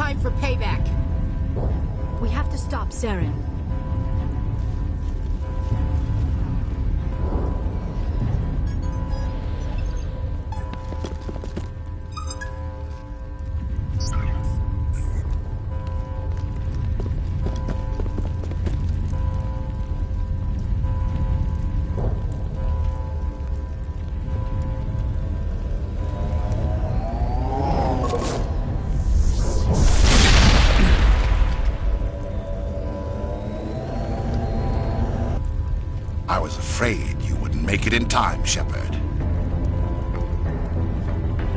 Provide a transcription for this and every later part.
time for payback. We have to stop Saren. I was afraid you wouldn't make it in time, Shepard.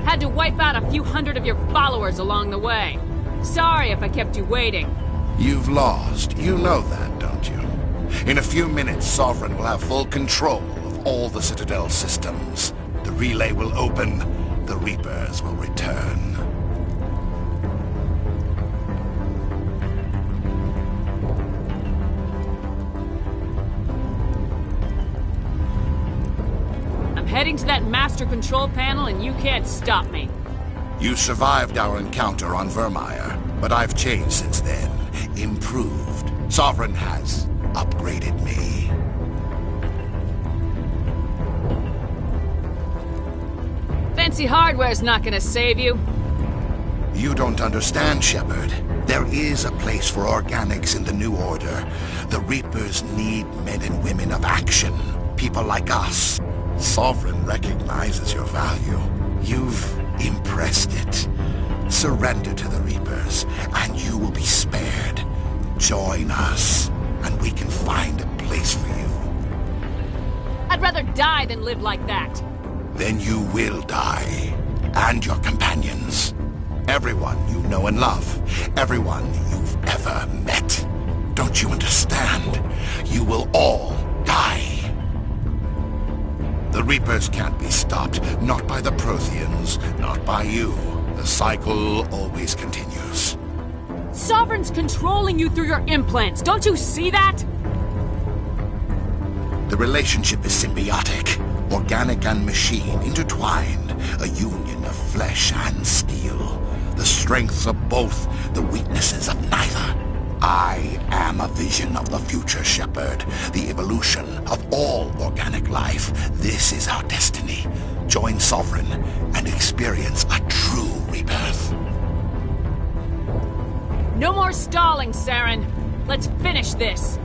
Had to wipe out a few hundred of your followers along the way. Sorry if I kept you waiting. You've lost. You know that, don't you? In a few minutes, Sovereign will have full control of all the Citadel systems. The relay will open. The Reapers will return. Heading to that master control panel and you can't stop me. You survived our encounter on Vermeer, but I've changed since then. Improved. Sovereign has upgraded me. Fancy hardware's not gonna save you. You don't understand, Shepard. There is a place for organics in the New Order. The Reapers need men and women of action. People like us. Sovereign recognizes your value. You've impressed it. Surrender to the Reapers, and you will be spared. Join us, and we can find a place for you. I'd rather die than live like that. Then you will die, and your companions. Everyone you know and love. Everyone you've ever met. Don't you understand? You will all die. The Reapers can't be stopped, not by the Protheans, not by you. The cycle always continues. Sovereign's controlling you through your implants, don't you see that? The relationship is symbiotic, organic and machine, intertwined, a union of flesh and steel. The strengths of both, the weaknesses of neither. I am a vision of the future, Shepard. The evolution of all organic life. This is our destiny. Join Sovereign and experience a true rebirth. No more stalling, Saren. Let's finish this.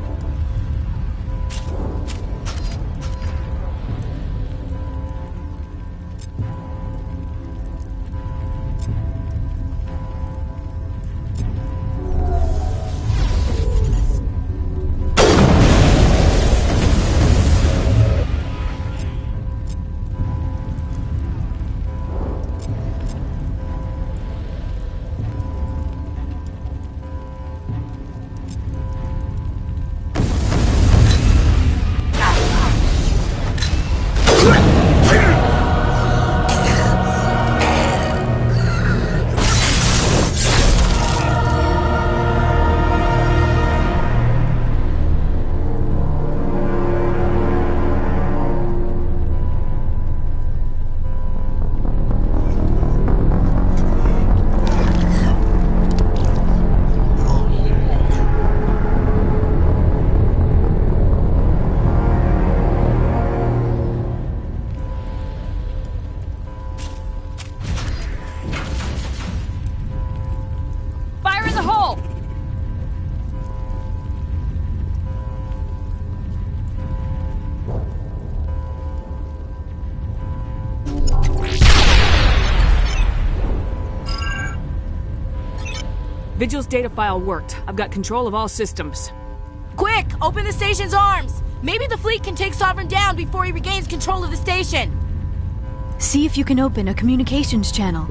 Vigil's data file worked. I've got control of all systems. Quick! Open the station's arms! Maybe the fleet can take Sovereign down before he regains control of the station. See if you can open a communications channel.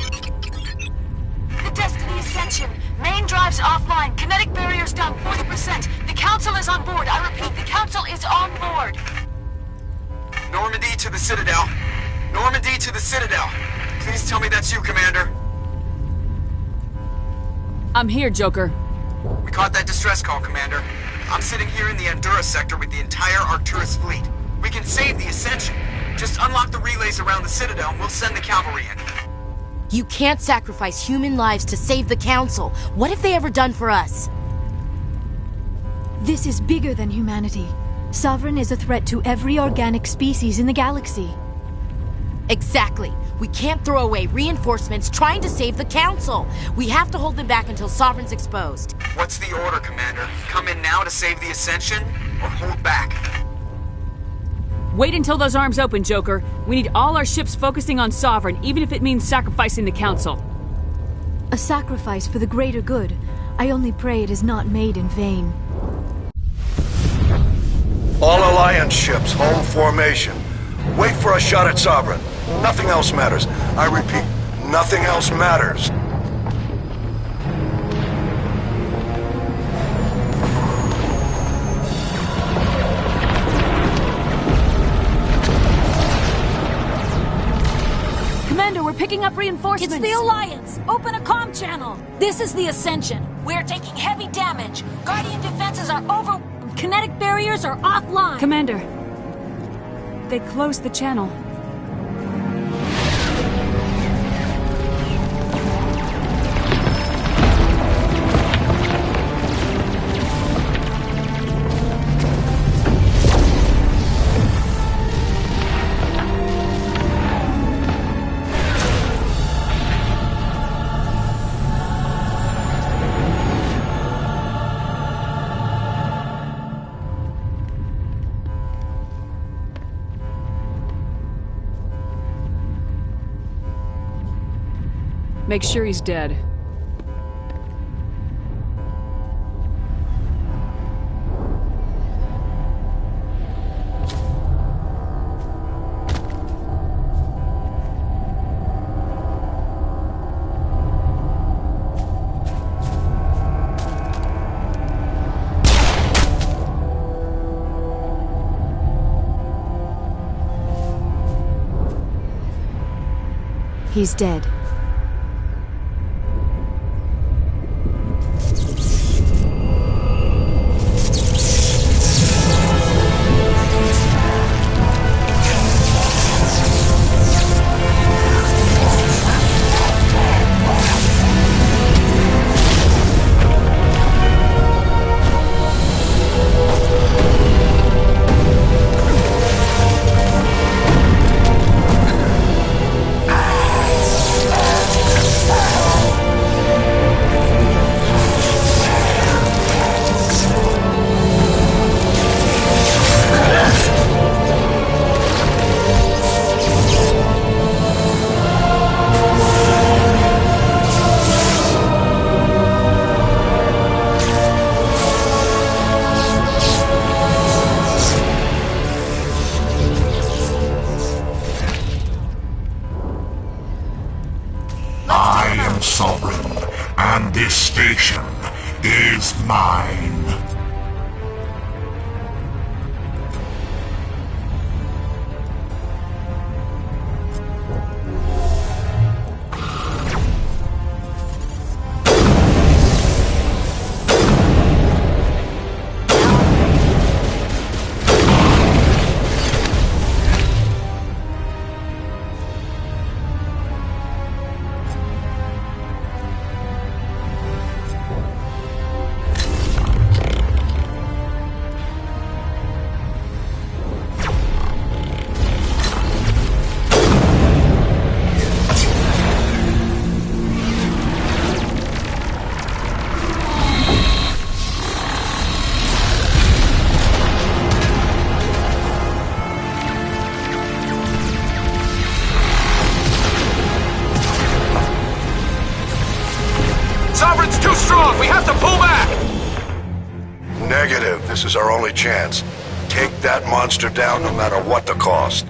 The Destiny Ascension. Main drives offline. Kinetic barriers down 40%. The Council is on board. I repeat, the Council is on board. Normandy to the Citadel. Normandy to the Citadel. Please tell me that's you, Commander. I'm here, Joker. We caught that distress call, Commander. I'm sitting here in the Andurra sector with the entire Arcturus fleet. We can save the Ascension. Just unlock the relays around the Citadel and we'll send the cavalry in. You can't sacrifice human lives to save the Council. What have they ever done for us? This is bigger than humanity. Sovereign is a threat to every organic species in the galaxy. Exactly. We can't throw away reinforcements trying to save the Council. We have to hold them back until Sovereign's exposed. What's the order, Commander? Come in now to save the Ascension, or hold back? Wait until those arms open, Joker. We need all our ships focusing on Sovereign, even if it means sacrificing the Council. A sacrifice for the greater good. I only pray it is not made in vain. All Alliance ships, hold formation. Wait for a shot at Sovereign. Nothing else matters. I repeat, nothing else matters. Commander, we're picking up reinforcements. It's the Alliance! Open a comm channel! This is the Ascension. We're taking heavy damage. Guardian defenses are over... Kinetic barriers are offline. Commander, they closed the channel. Make sure he's dead. He's dead. Sovereign, and this station is mine. Sovereign's too strong! We have to pull back! Negative. This is our only chance. Take that monster down no matter what the cost.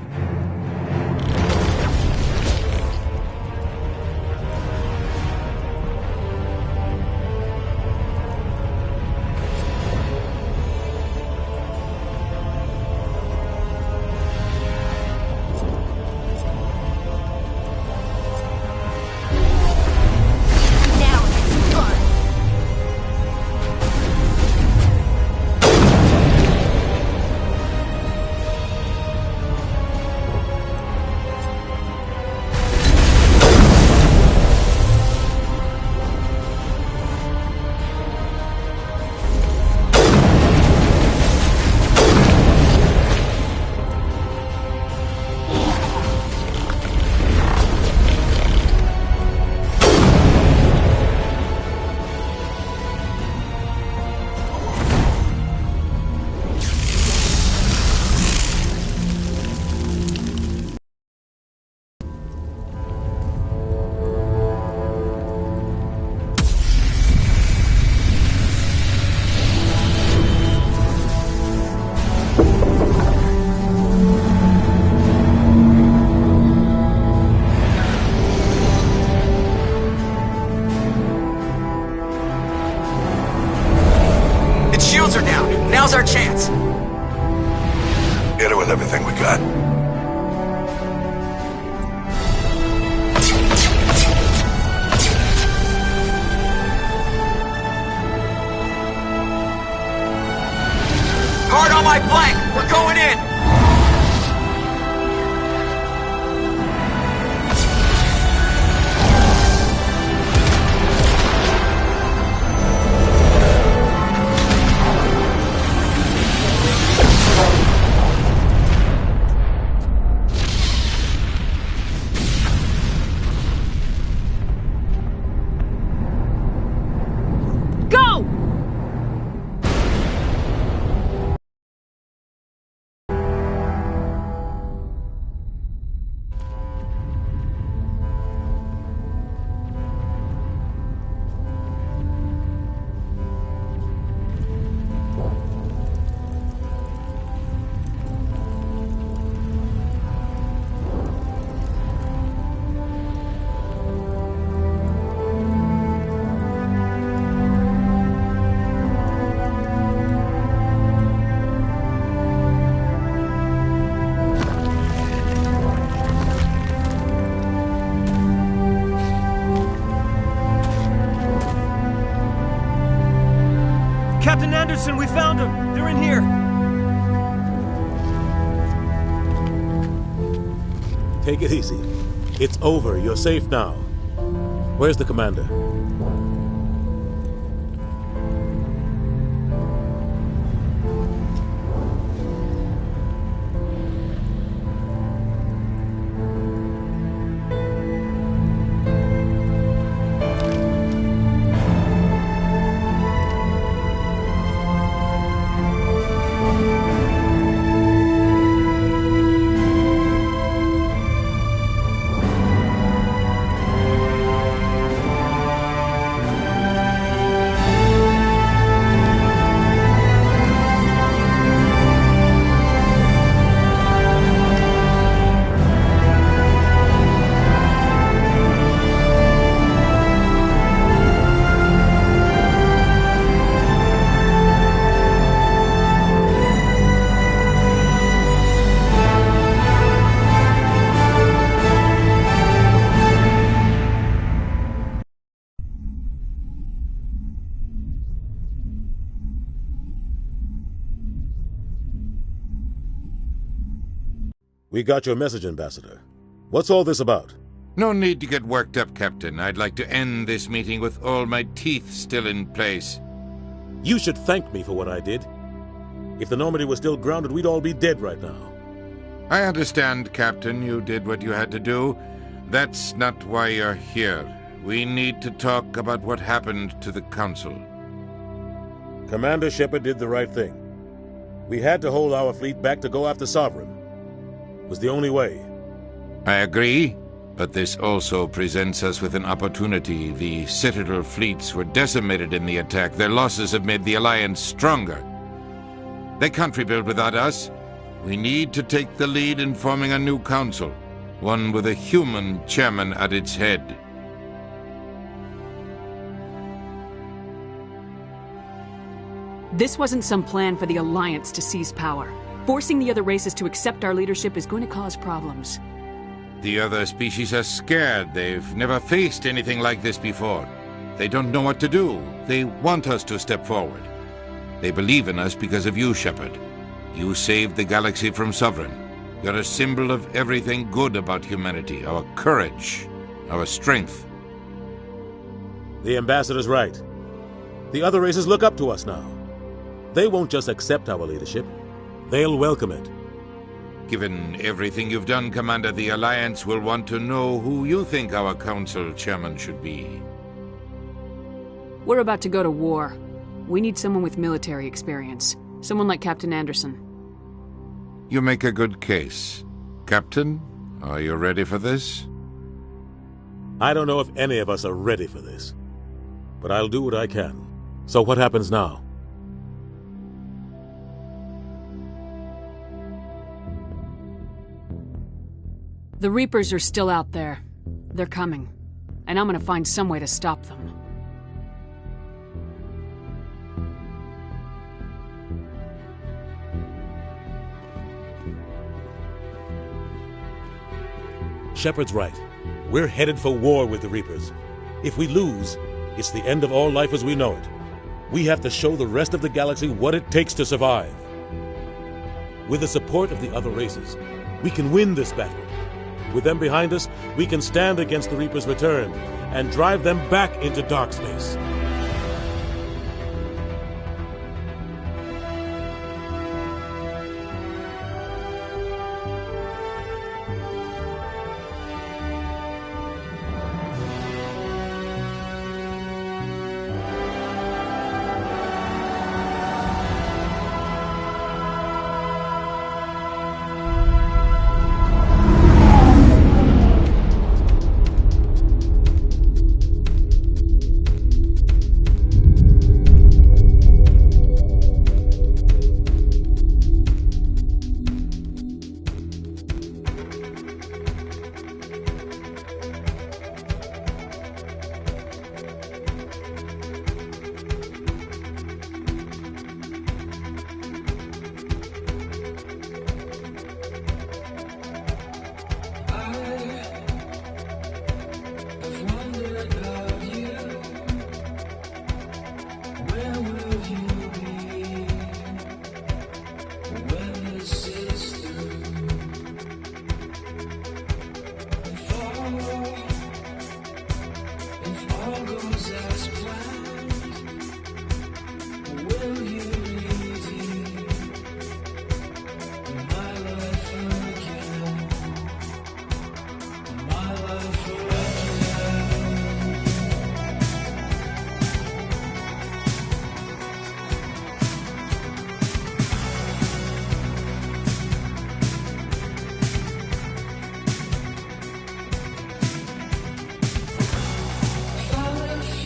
Scouts are down. Now's our chance. Hit it with everything we got. Guard on my flank! We're going in! Captain Anderson, we found them! They're in here! Take it easy. It's over. You're safe now. Where's the commander? We got your message, Ambassador. What's all this about? No need to get worked up, Captain. I'd like to end this meeting with all my teeth still in place. You should thank me for what I did. If the Normandy was still grounded, we'd all be dead right now. I understand, Captain. You did what you had to do. That's not why you're here. We need to talk about what happened to the Council. Commander Shepard did the right thing. We had to hold our fleet back to go after Sovereign. It was the only way. I agree, but this also presents us with an opportunity. The Citadel fleets were decimated in the attack. Their losses have made the Alliance stronger. They can't rebuild without us. We need to take the lead in forming a new council, one with a human chairman at its head. This wasn't some plan for the Alliance to seize power. Forcing the other races to accept our leadership is going to cause problems. The other species are scared. They've never faced anything like this before. They don't know what to do. They want us to step forward. They believe in us because of you, Shepard. You saved the galaxy from Sovereign. You're a symbol of everything good about humanity, our courage, our strength. The Ambassador's right. The other races look up to us now. They won't just accept our leadership. They'll welcome it. Given everything you've done, Commander, the Alliance will want to know who you think our council chairman should be. We're about to go to war. We need someone with military experience. Someone like Captain Anderson. You make a good case. Captain, are you ready for this? I don't know if any of us are ready for this. But I'll do what I can. So what happens now? The Reapers are still out there. They're coming. And I'm gonna find some way to stop them. Shepard's right. We're headed for war with the Reapers. If we lose, it's the end of all life as we know it. We have to show the rest of the galaxy what it takes to survive. With the support of the other races, we can win this battle. With them behind us, we can stand against the Reaper's return and drive them back into dark space.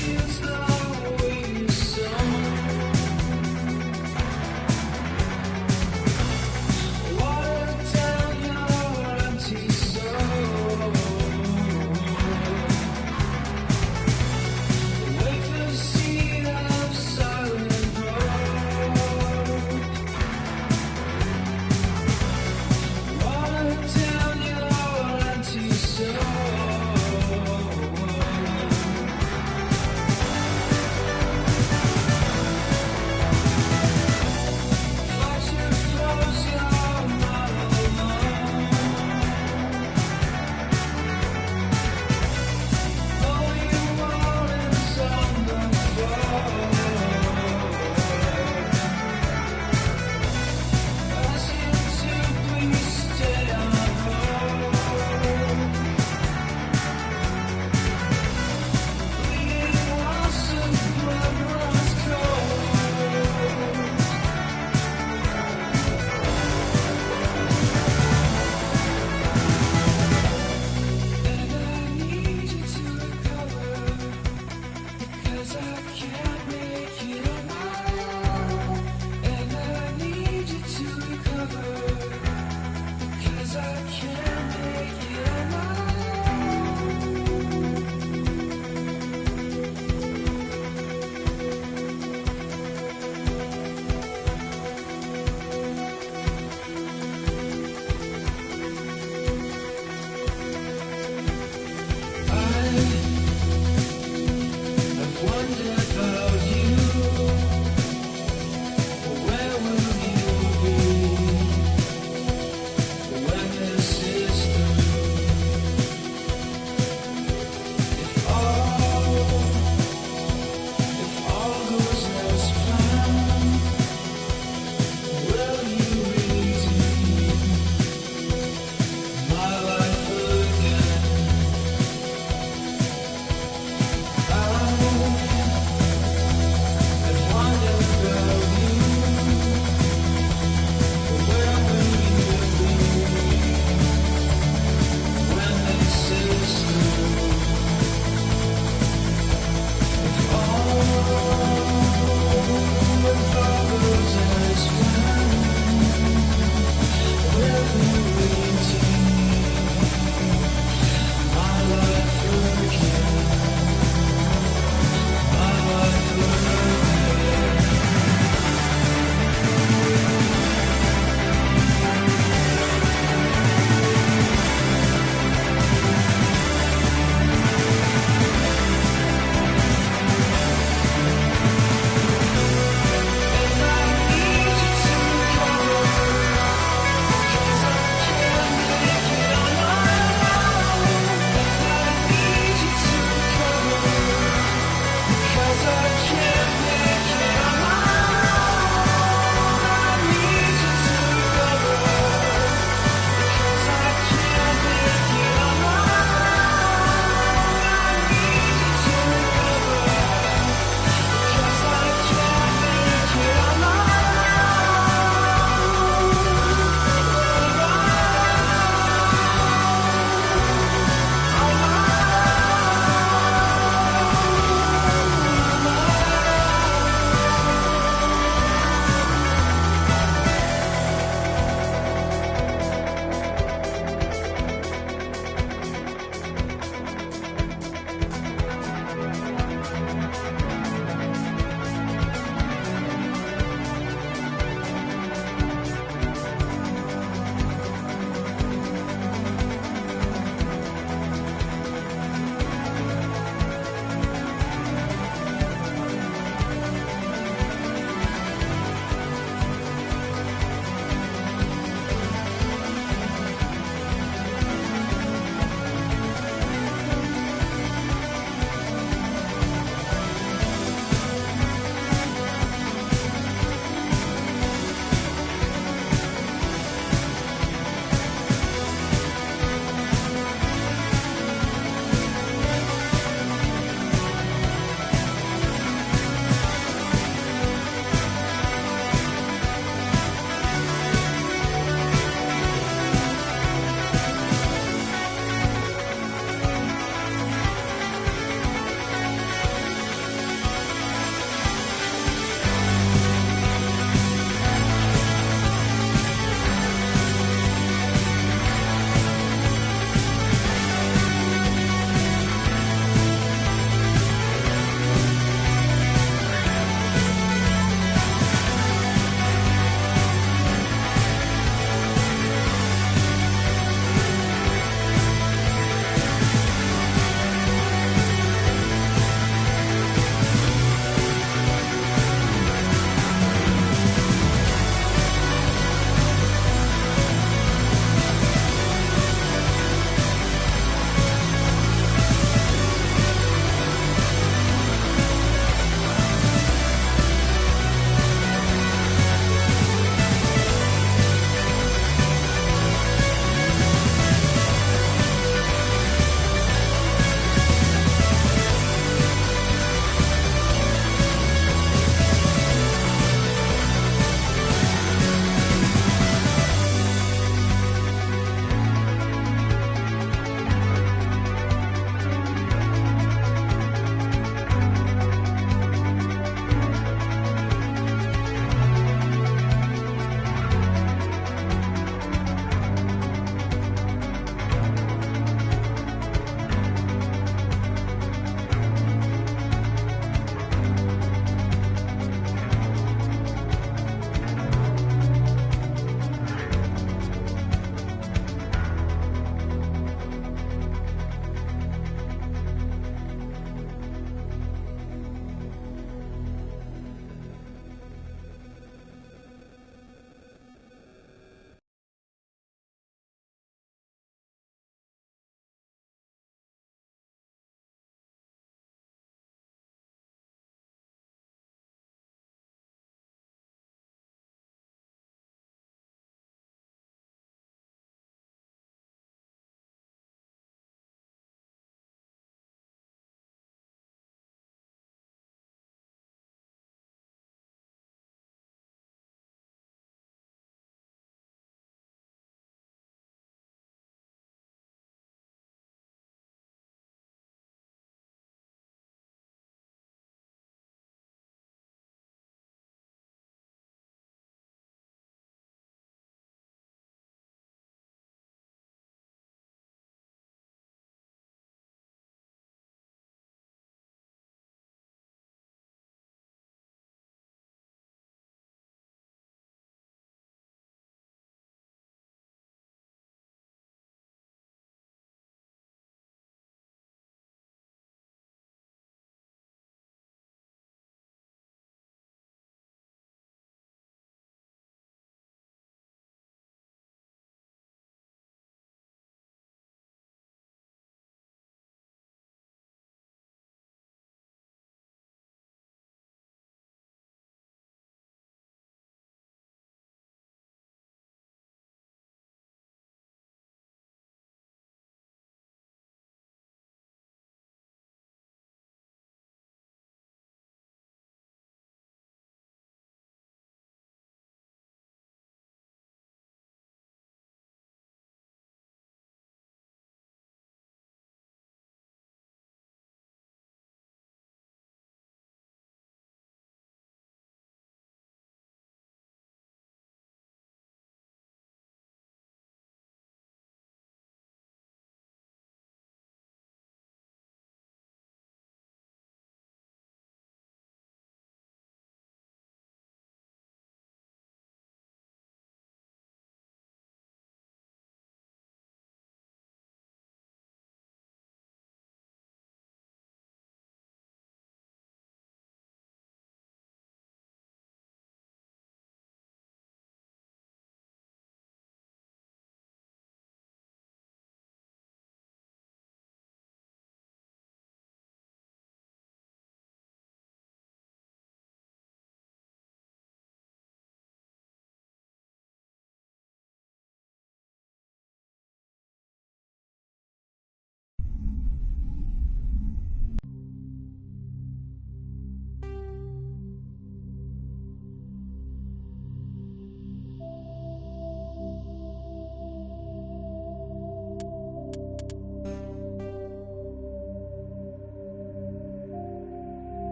Feels like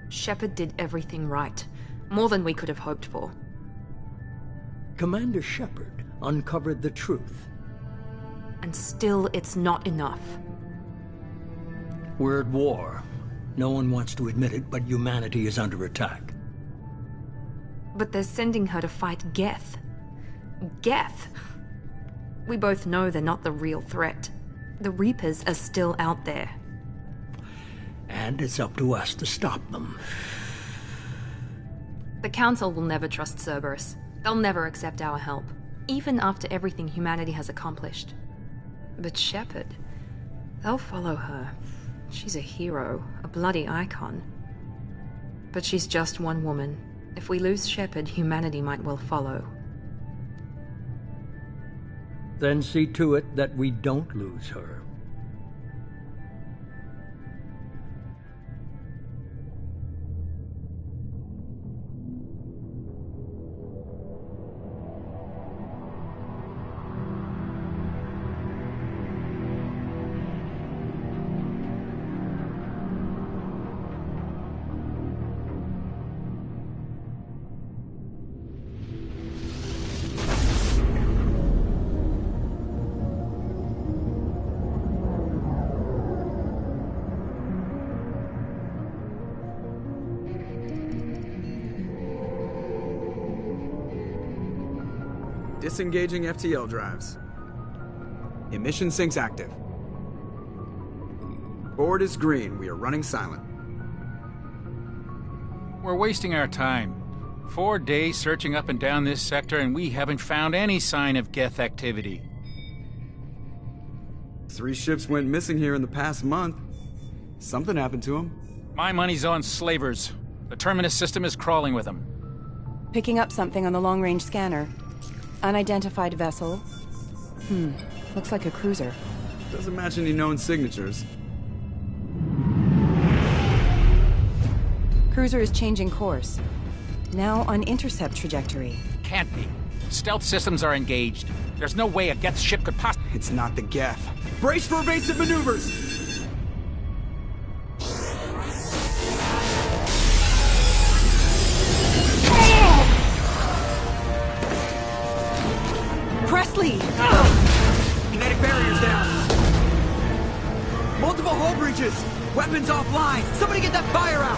Shepard did everything right. More than we could have hoped for. Commander Shepard uncovered the truth. And still, it's not enough. We're at war. No one wants to admit it, but humanity is under attack. But they're sending her to fight Geth. Geth! We both know they're not the real threat. The Reapers are still out there. And it's up to us to stop them. The Council will never trust Cerberus. They'll never accept our help, even after everything humanity has accomplished. But Shepard, they'll follow her. She's a hero, a bloody icon. But she's just one woman. If we lose Shepard, humanity might well follow. Then see to it that we don't lose her. Disengaging FTL drives. Emission sinks active. Board is green. We are running silent. We're wasting our time. 4 days searching up and down this sector, and we haven't found any sign of Geth activity. 3 ships went missing here in the past month. Something happened to them. My money's on slavers. The Terminus system is crawling with them. Picking up something on the long-range scanner. Unidentified vessel. Looks like a cruiser. Doesn't match any known signatures. Cruiser is changing course. Now on intercept trajectory. Can't be. Stealth systems are engaged. There's no way a Geth ship could possibly... It's not the Geth. Brace for evasive maneuvers! Presley! Kinetic barriers down. Multiple hull breaches. Weapons offline. Somebody get that fire out.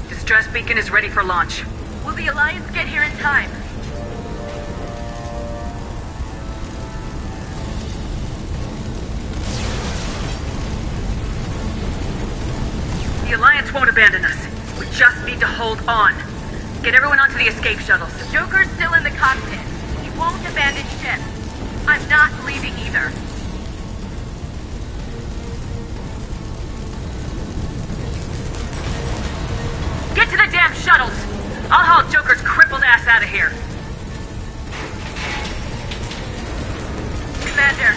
Distress beacon is ready for launch. Will the Alliance get here in time? The Alliance won't abandon us. We just need to hold on. Get everyone onto the escape shuttles. Joker's still in the cockpit. He won't abandon ship. I'm not leaving either. Get to the damn shuttles! I'll haul Joker's crippled ass out of here. Commander.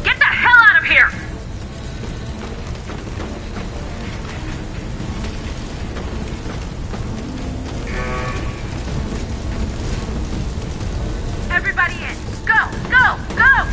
Get the hell out of here! Everybody in. Go! Go! Go!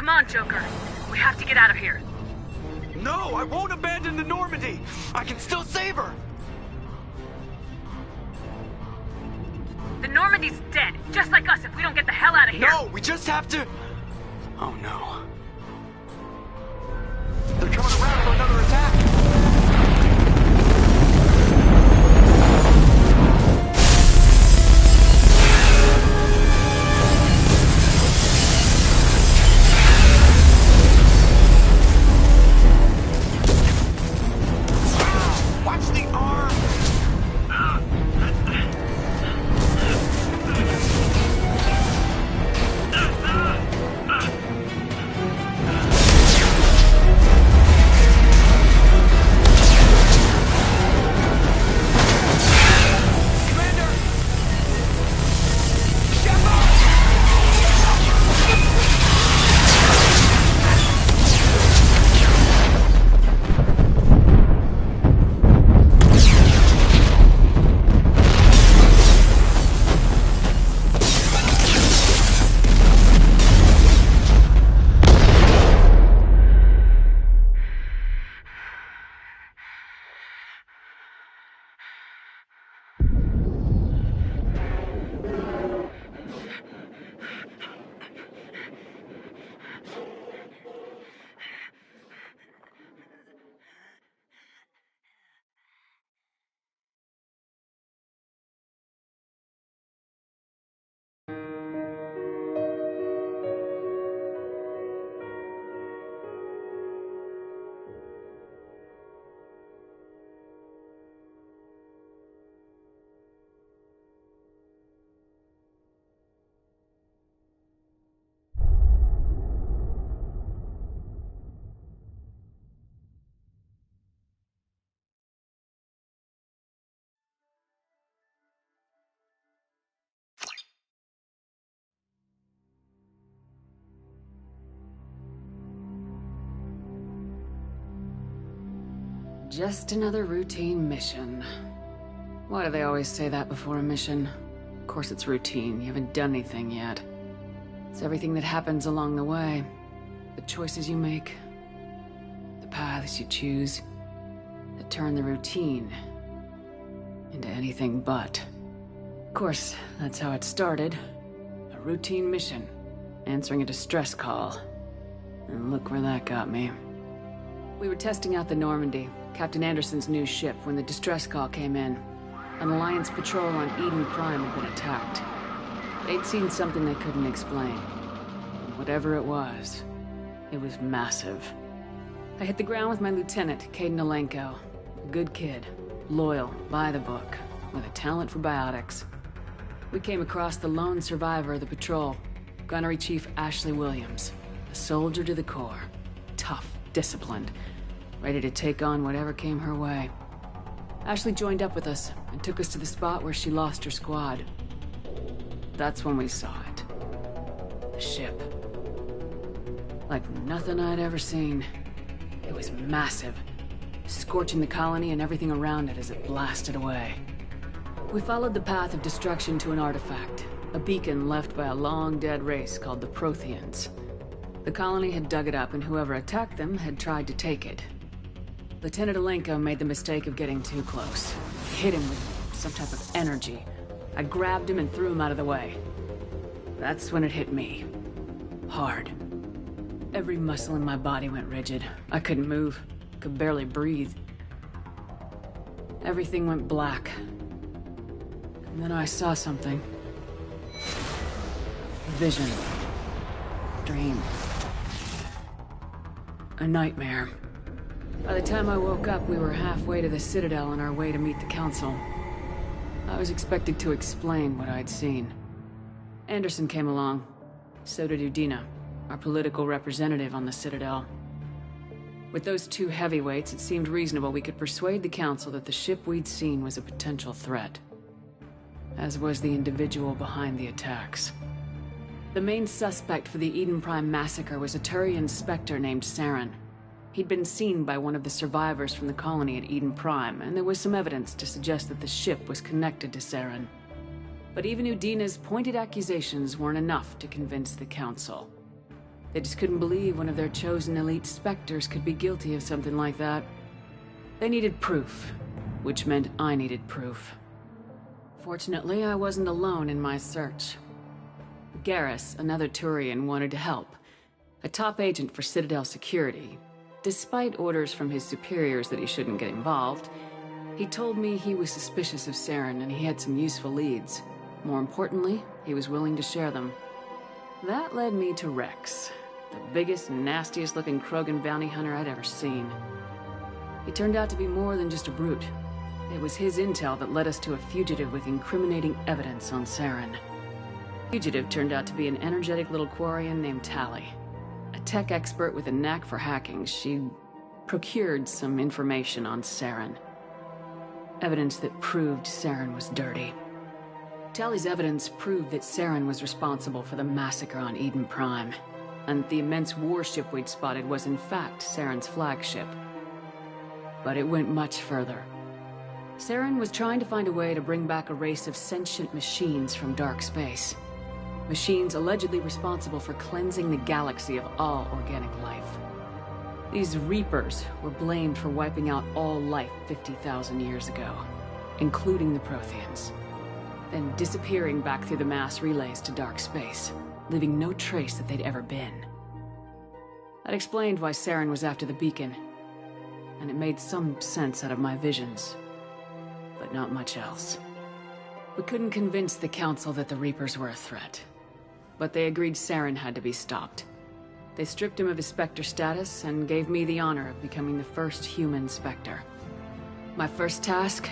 Come on, Joker. We have to get out of here. No, I won't abandon the Normandy. I can still save her. The Normandy's dead, just like us if we don't get the hell out of here. No, we just have to... Oh no. They're coming around for another attack. Watch the arm! Just another routine mission. Why do they always say that before a mission? Of course it's routine, you haven't done anything yet. It's everything that happens along the way. The choices you make, the paths you choose, that turn the routine into anything but. Of course, that's how it started. A routine mission, answering a distress call. And look where that got me. We were testing out the Normandy, Captain Anderson's new ship, when the distress call came in. An Alliance patrol on Eden Prime had been attacked. They'd seen something they couldn't explain. And whatever it was massive. I hit the ground with my lieutenant, Caden Alenko. A good kid, loyal, by the book, with a talent for biotics. We came across the lone survivor of the patrol, Gunnery Chief Ashley Williams. A soldier to the core. Tough, disciplined, ready to take on whatever came her way. Ashley joined up with us and took us to the spot where she lost her squad. That's when we saw it. The ship. Like nothing I'd ever seen. It was massive, scorching the colony and everything around it as it blasted away. We followed the path of destruction to an artifact, a beacon left by a long-dead race called the Protheans. The colony had dug it up, and whoever attacked them had tried to take it. Lieutenant Alenko made the mistake of getting too close. He hit him with some type of energy. I grabbed him and threw him out of the way. That's when it hit me. Hard. Every muscle in my body went rigid. I couldn't move. Could barely breathe. Everything went black. And then I saw something. A vision. Dream. A nightmare. By the time I woke up, we were halfway to the Citadel on our way to meet the Council. I was expected to explain what I'd seen. Anderson came along. So did Udina, our political representative on the Citadel. With those two heavyweights, it seemed reasonable we could persuade the Council that the ship we'd seen was a potential threat. As was the individual behind the attacks. The main suspect for the Eden Prime massacre was a Turian Spectre named Saren. He'd been seen by one of the survivors from the colony at Eden Prime, and there was some evidence to suggest that the ship was connected to Saren. But even Udina's pointed accusations weren't enough to convince the Council. They just couldn't believe one of their chosen elite Spectres could be guilty of something like that. They needed proof, which meant I needed proof. Fortunately, I wasn't alone in my search. Garrus, another Turian, wanted to help. A top agent for Citadel security. Despite orders from his superiors that he shouldn't get involved, he told me he was suspicious of Saren and he had some useful leads. More importantly, he was willing to share them. That led me to Rex, the biggest and nastiest looking Krogan bounty hunter I'd ever seen. He turned out to be more than just a brute. It was his intel that led us to a fugitive with incriminating evidence on Saren. Fugitive turned out to be an energetic little Quarian named Tali. A tech expert with a knack for hacking, she procured some information on Saren. Evidence that proved Saren was dirty. Tali's evidence proved that Saren was responsible for the massacre on Eden Prime, and the immense warship we'd spotted was in fact Saren's flagship. But it went much further. Saren was trying to find a way to bring back a race of sentient machines from dark space. Machines allegedly responsible for cleansing the galaxy of all organic life. These Reapers were blamed for wiping out all life 50,000 years ago, including the Protheans, then disappearing back through the mass relays to dark space, leaving no trace that they'd ever been. That explained why Saren was after the beacon, and it made some sense out of my visions, but not much else. We couldn't convince the Council that the Reapers were a threat, but they agreed Saren had to be stopped. They stripped him of his Spectre status and gave me the honor of becoming the first human Spectre. My first task?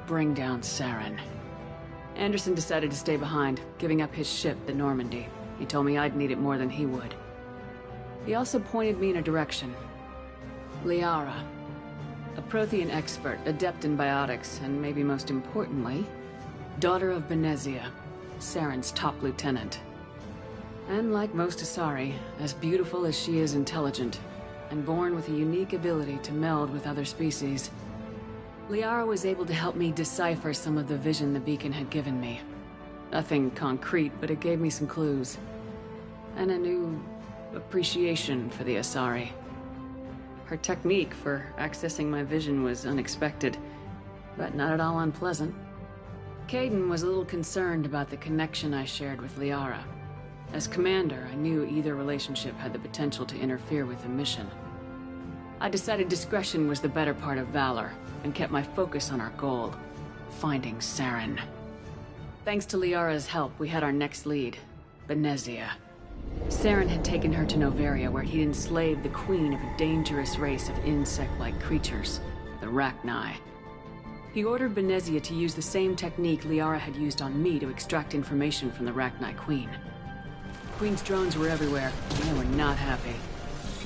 Bring down Saren. Anderson decided to stay behind, giving up his ship, the Normandy. He told me I'd need it more than he would. He also pointed me in a direction. Liara. A Prothean expert, adept in biotics, and maybe most importantly, daughter of Benezia, Saren's top lieutenant. And like most Asari, as beautiful as she is intelligent, and born with a unique ability to meld with other species, Liara was able to help me decipher some of the vision the beacon had given me. Nothing concrete, but it gave me some clues. And a new appreciation for the Asari. Her technique for accessing my vision was unexpected, but not at all unpleasant. Caden was a little concerned about the connection I shared with Liara. As commander, I knew either relationship had the potential to interfere with the mission. I decided discretion was the better part of valor, and kept my focus on our goal, finding Saren. Thanks to Liara's help, we had our next lead, Benezia. Saren had taken her to Noveria, where he'd enslaved the queen of a dangerous race of insect-like creatures, the Rachni. He ordered Benezia to use the same technique Liara had used on me to extract information from the Rachni queen. Queen's drones were everywhere, and they were not happy.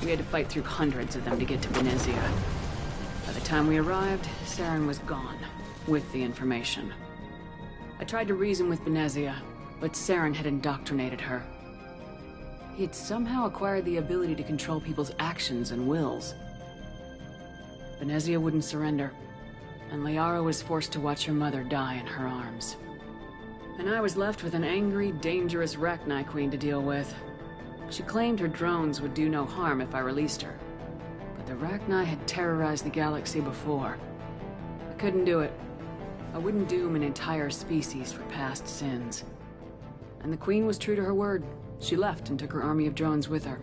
We had to fight through hundreds of them to get to Benezia. By the time we arrived, Saren was gone, with the information. I tried to reason with Benezia, but Saren had indoctrinated her. He had somehow acquired the ability to control people's actions and wills. Benezia wouldn't surrender, and Liara was forced to watch her mother die in her arms. And I was left with an angry, dangerous Rachni queen to deal with. She claimed her drones would do no harm if I released her. But the Rachni had terrorized the galaxy before. I couldn't do it. I wouldn't doom an entire species for past sins. And the queen was true to her word. She left and took her army of drones with her.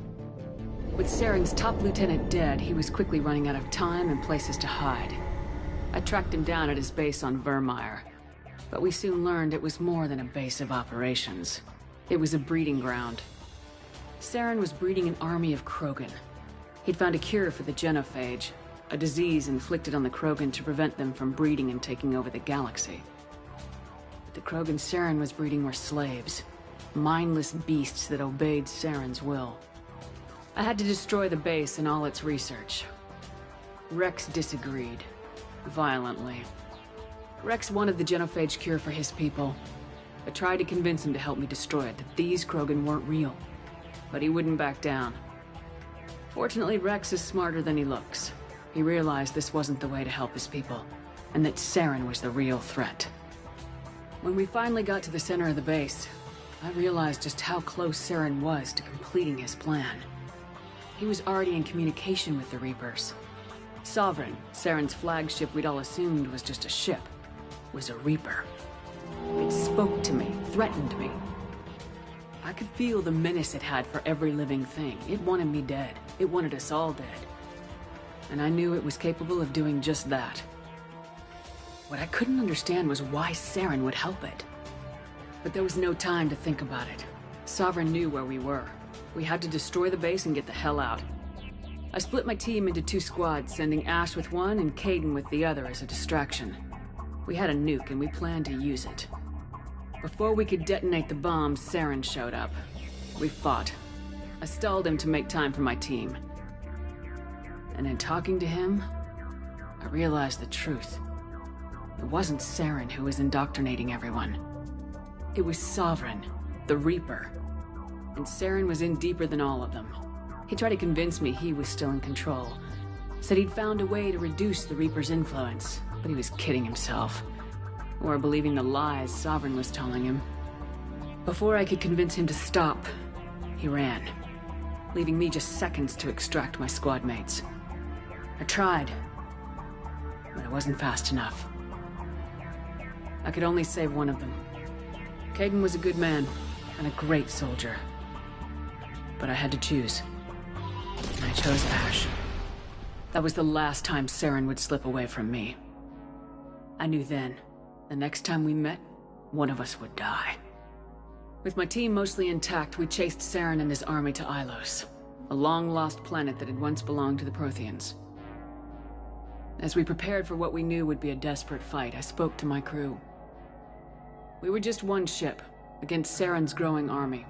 With Saren's top lieutenant dead, he was quickly running out of time and places to hide. I tracked him down at his base on Vermeer. But we soon learned it was more than a base of operations. It was a breeding ground. Saren was breeding an army of Krogan. He'd found a cure for the genophage, a disease inflicted on the Krogan to prevent them from breeding and taking over the galaxy. But the Krogan Saren was breeding were slaves, mindless beasts that obeyed Saren's will. I had to destroy the base and all its research. Rex disagreed, violently. Rex wanted the genophage cure for his people. I tried to convince him to help me destroy it, that these Krogan weren't real. But he wouldn't back down. Fortunately, Rex is smarter than he looks. He realized this wasn't the way to help his people, and that Saren was the real threat. When we finally got to the center of the base, I realized just how close Saren was to completing his plan. He was already in communication with the Reapers. Sovereign, Saren's flagship we'd all assumed was just a ship, was a Reaper. It spoke to me, threatened me. I could feel the menace it had for every living thing. It wanted me dead. It wanted us all dead. And I knew it was capable of doing just that. What I couldn't understand was why Saren would help it. But there was no time to think about it. Sovereign knew where we were. We had to destroy the base and get the hell out. I split my team into 2 squads, sending Ash with one and Caden with the other as a distraction. We had a nuke and we planned to use it. Before we could detonate the bomb, Saren showed up. We fought. I stalled him to make time for my team. And in talking to him, I realized the truth. It wasn't Saren who was indoctrinating everyone. It was Sovereign, the Reaper. And Saren was in deeper than all of them. He tried to convince me he was still in control. Said he'd found a way to reduce the Reaper's influence, but he was kidding himself. Or believing the lies Sovereign was telling him. Before I could convince him to stop, he ran, leaving me just seconds to extract my squad mates. I tried, but it wasn't fast enough. I could only save one of them. Caden was a good man and a great soldier. But I had to choose. And I chose Ash. That was the last time Saren would slip away from me. I knew then, the next time we met, one of us would die. With my team mostly intact, we chased Saren and his army to Ilos, a long-lost planet that had once belonged to the Protheans. As we prepared for what we knew would be a desperate fight, I spoke to my crew. We were just one ship, against Saren's growing army.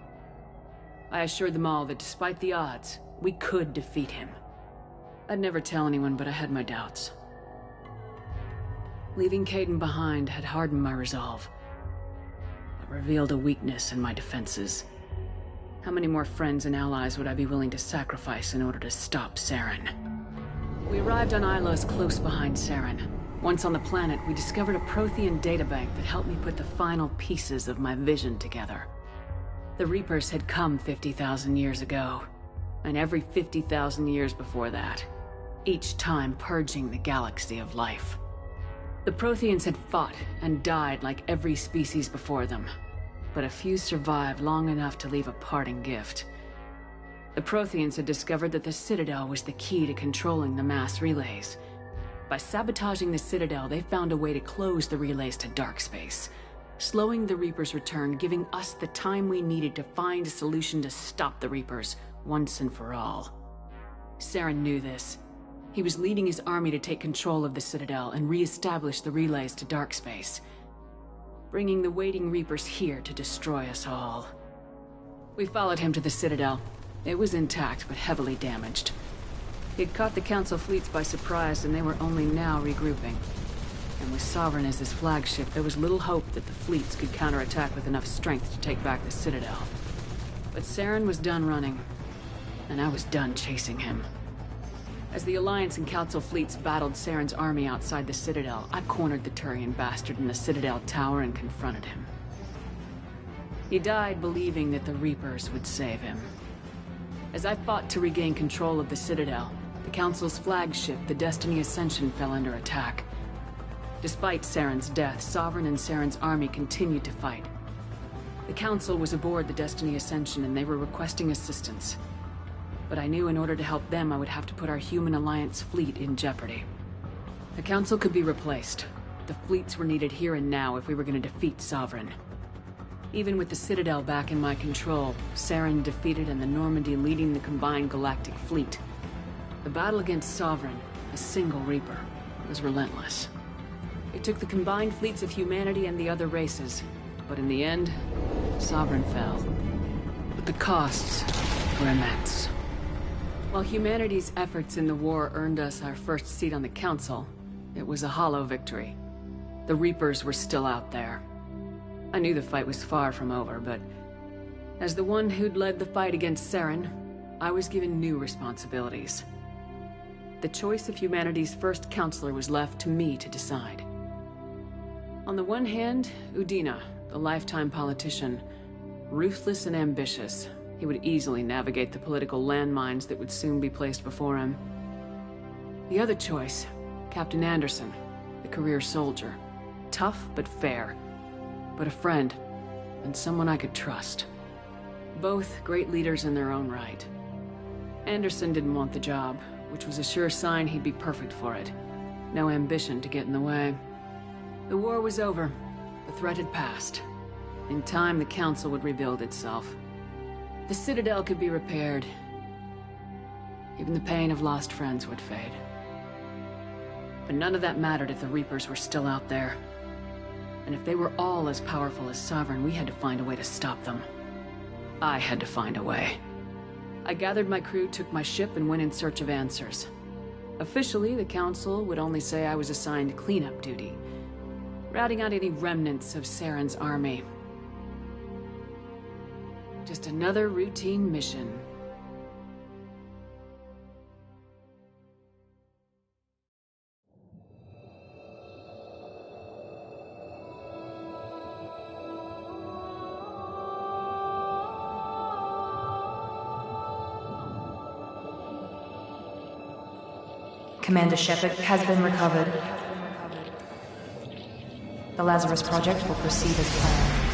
I assured them all that despite the odds, we could defeat him. I'd never tell anyone, but I had my doubts. Leaving Caden behind had hardened my resolve, but revealed a weakness in my defenses. How many more friends and allies would I be willing to sacrifice in order to stop Saren? We arrived on Ilos close behind Saren. Once on the planet, we discovered a Prothean databank that helped me put the final pieces of my vision together. The Reapers had come 50,000 years ago, and every 50,000 years before that, each time purging the galaxy of life. The Protheans had fought and died like every species before them, but a few survived long enough to leave a parting gift. The Protheans had discovered that the Citadel was the key to controlling the mass relays. By sabotaging the Citadel, they found a way to close the relays to dark space, slowing the Reapers' return, giving us the time we needed to find a solution to stop the Reapers once and for all. Saren knew this. He was leading his army to take control of the Citadel and re-establish the relays to dark space, bringing the waiting Reapers here to destroy us all. We followed him to the Citadel. It was intact, but heavily damaged. He'd caught the Council fleets by surprise, and they were only now regrouping. And with Sovereign as his flagship, there was little hope that the fleets could counterattack with enough strength to take back the Citadel. But Saren was done running, and I was done chasing him. As the Alliance and Council fleets battled Saren's army outside the Citadel, I cornered the Turian bastard in the Citadel tower and confronted him. He died believing that the Reapers would save him. As I fought to regain control of the Citadel, the Council's flagship, the Destiny Ascension, fell under attack. Despite Saren's death, Sovereign and Saren's army continued to fight. The Council was aboard the Destiny Ascension and they were requesting assistance. But I knew in order to help them, I would have to put our human Alliance fleet in jeopardy. The Council could be replaced. The fleets were needed here and now if we were going to defeat Sovereign. Even with the Citadel back in my control, Saren defeated and the Normandy leading the combined galactic fleet. The battle against Sovereign, a single Reaper, was relentless. It took the combined fleets of humanity and the other races, but in the end, Sovereign fell. But the costs were immense. While humanity's efforts in the war earned us our first seat on the Council, it was a hollow victory. The Reapers were still out there. I knew the fight was far from over, but as the one who'd led the fight against Saren, I was given new responsibilities. The choice of humanity's first counselor was left to me to decide. On the one hand, Udina, the lifetime politician, Ruthless and ambitious, he would easily navigate the political landmines that would soon be placed before him. The other choice, Captain Anderson, the career soldier. Tough but fair. But a friend, and someone I could trust. Both great leaders in their own right. Anderson didn't want the job, which was a sure sign he'd be perfect for it. No ambition to get in the way. The war was over. The threat had passed. In time, the Council would rebuild itself. The Citadel could be repaired. Even the pain of lost friends would fade. But none of that mattered if the Reapers were still out there. And if they were all as powerful as Sovereign, we had to find a way to stop them. I had to find a way. I gathered my crew, took my ship, and went in search of answers. Officially, the Council would only say I was assigned cleanup duty, routing out any remnants of Saren's army. Just another routine mission. Commander Shepard has been recovered. The Lazarus Project will proceed as planned.